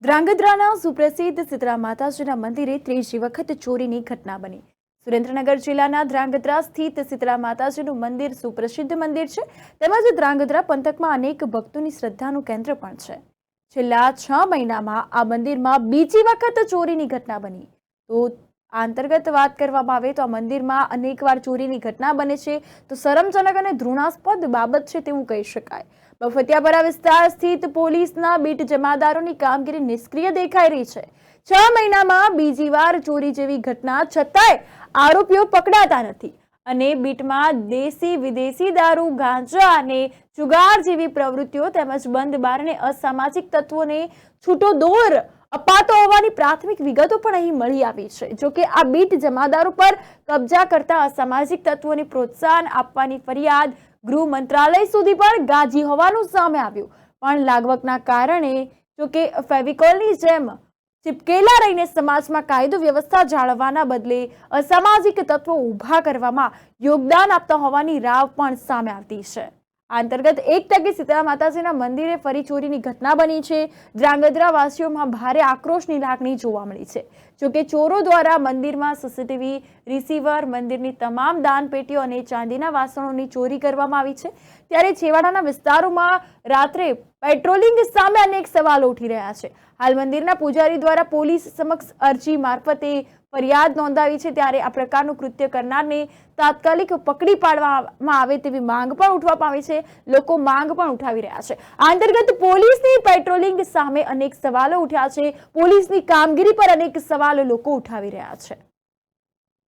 ધ્રાંગધ્રાના સુપ્રસિદ્ધ શીતળા માતાજીના મંદિરે ત્રીજી વખત ચોરીની ઘટના બની। સુરેન્દ્રનગર જિલ્લાના ધ્રાંગધ્રા સ્થિત શીતળા માતાજીનું મંદિર સુપ્રસિદ્ધ મંદિર છે, તેમજ ધ્રાંગધ્રા પંથકમાં અનેક ભક્તોની શ્રદ્ધાનું કેન્દ્ર પણ છે। છેલ્લા 6 મહિનામાં આ મંદિરમાં બીજી વખત ચોરીની ઘટના બની। તો આ અંતર્ગત વાત કરવામાં આવે તો આ મંદિરમાં અનેકવાર ચોરીની ઘટના બને છે, તો શરમજનક અને ઘૃણાસ્પદ બાબત છે તેવું કહી શકાય। બફતિયાપરા વિસ્તાર સ્થિત પોલીસના બીટ જમાદારોની કામગીરી નિષ્ક્રિય દેખાઈ રહી છે। 6 મહિનામાં બીજી વાર ચોરી જેવી ઘટના છતાંય આરોપીઓ પકડાતા નથી અને બીટમાં દેશી વિદેશી દારૂ, ગાંજા અને જુગાર જેવી પ્રવૃત્તિઓ તેમજ બંધ બાર અને અસામાજિક તત્વોને છૂટો દોર અપાતો હોવાની પ્રાથમિક વિગતો પણ અહીં મળી આવી છે। જોકે આ બીટ જમાદારો પર કબજા કરતા અસામાજિક તત્વોને પ્રોત્સાહન આપવાની ફરિયાદ ગૃહ મંત્રાલય સુધી પણ ગાજી હોવાનું સામે આવ્યું, પણ લાગવકના કારણે જોકે ફેવિકોલની જેમ ચિપકેલા રહીને સમાજમાં કાયદો વ્યવસ્થા જાળવવાના બદલે અસામાજિક તત્વો ઊભા કરવામાં યોગદાન આપતા હોવાની રાવ પણ સામે આવતી છે। આ અંતર્ગત એક ટકે શીતળા માતાજીના મંદિરે ફરી ચોરીની ઘટના બની છે। ધ્રાંગધ્રા વાસીઓમાં ભારે આક્રોશની લાગણી જોવા મળી છે। જોકે ચોરો દ્વારા મંદિરમાં સીસીટીવી રિસીવર, મંદિરની તમામ દાનપેટીઓ અને ચાંદીના વાસણોની ચોરી કરવામાં આવી છે। ત્યારે છેવાડાના વિસ્તારોમાં રાત્રે પેટ્રોલિંગ સામે અનેક સવાલો ઉઠી રહ્યા છે। હાલ મંદિરના પૂજારી દ્વારા પોલીસ સમક્ષ અરજી મારફતે ફરિયાદ નોંધાવી છે। ત્યારે આ પ્રકારનું કૃત્ય કરનારને તાત્કાલિક પકડી પાડવામાં આવે તેવી માંગ પણ ઉઠવા પામી છે। લોકો માંગ પણ ઉઠાવી રહ્યા છે। આ અંતર્ગત પોલીસની પેટ્રોલિંગ સામે અનેક સવાલો ઉઠ્યા છે। પોલીસની કામગીરી પર અનેક સવાલો લોકો ઉઠાવી રહ્યા છે।